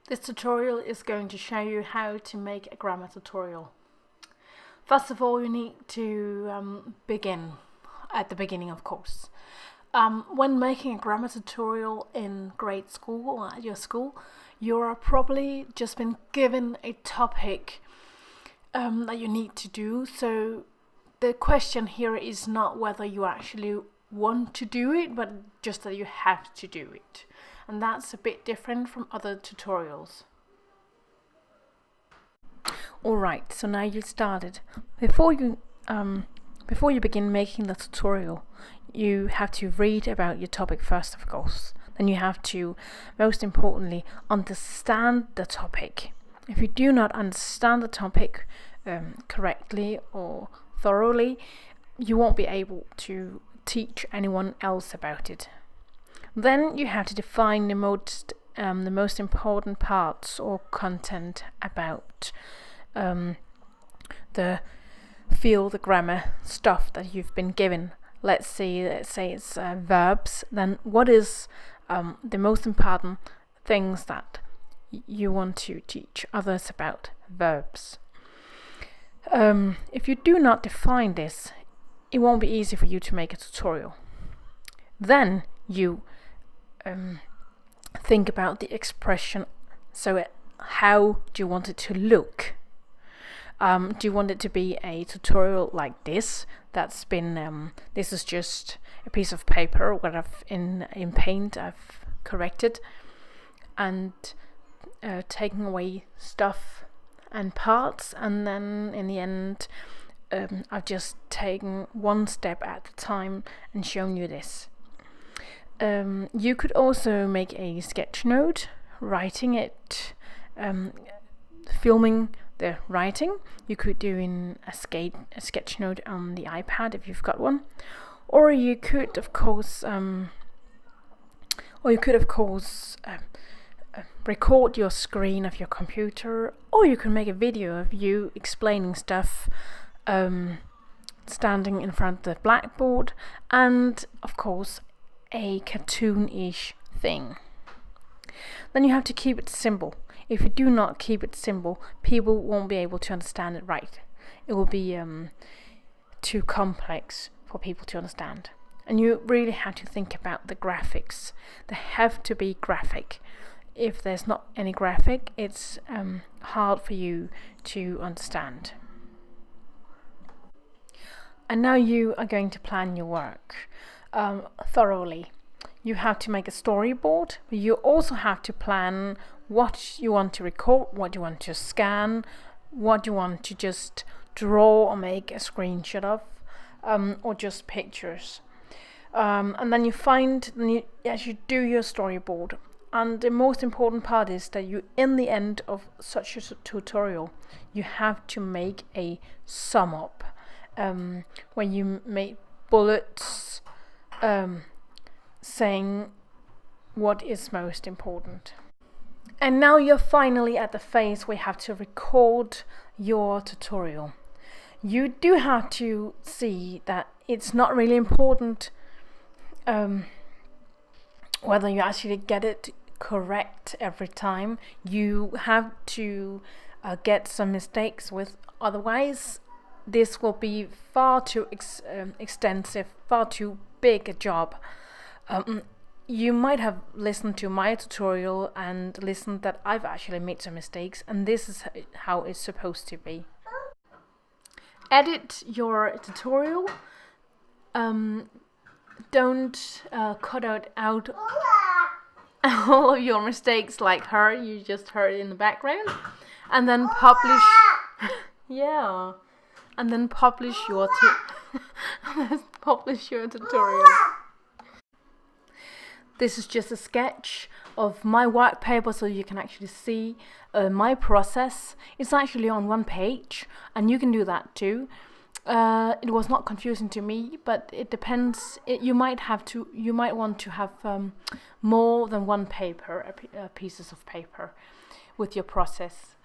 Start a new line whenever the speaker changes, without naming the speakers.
This tutorial is going to show you how to make a grammar tutorial. First of all, you need to begin at the beginning, of course. When making a grammar tutorial in grade school or at your school, you're probably just been given a topic that you need to do. So the question here is not whether you actually want to do it, but just that you have to do it. And that's a bit different from other tutorials. Alright, so now you started. Before you begin making the tutorial, you have to read about your topic first, of course. Then you have to, most importantly, understand the topic. If you do not understand the topic correctly or thoroughly, you won't be able to teach anyone else about it. Then you have to define the most important parts or content about the grammar stuff that you've been given. Let's say it's verbs. Then what is the most important things that you want to teach others about verbs? If you do not define this, it won't be easy for you to make a tutorial. Then you think about the expression. So how do you want it to look? Do you want it to be a tutorial like this? That's been this is just a piece of paper what I've in Paint I've corrected and taken away stuff and parts, and then in the end I've just taken one step at a time and shown you this. You could also make a sketch note, writing it, filming the writing. You could do in a sketch note on the iPad if you've got one, or you could of course record your screen of your computer, or you can make a video of you explaining stuff standing in front of the blackboard, and of course a cartoon-ish thing. Then you have to keep it simple. If you do not keep it simple, people won't be able to understand it right. It will be too complex for people to understand. And you really have to think about the graphics. They have to be graphic. If there's not any graphic, it's hard for you to understand. And now you are going to plan your work thoroughly. You have to make a storyboard, but you also have to plan what you want to record, what you want to scan, what you want to just draw or make a screenshot of, or just pictures. And then as you do your storyboard, and the most important part is that you, in the end of such a tutorial, you have to make a sum up, where you make bullets saying what is most important. And now you're finally at the phase where you have to record your tutorial. You do have to see that it's not really important whether you actually get it correct every time. You have to get some mistakes with, otherwise this will be far too extensive, far too big a job. You might have listened to my tutorial and listened that I've actually made some mistakes, and this is how it's supposed to be. Edit your tutorial. Don't cut out all of your mistakes like her you just heard in the background, and then publish. Yeah, and then publish your tutorial. This is just a sketch of my work paper, so you can actually see my process. It's actually on one page, and you can do that too. It was not confusing to me, but it depends. You might want to have more than one paper, pieces of paper, with your process.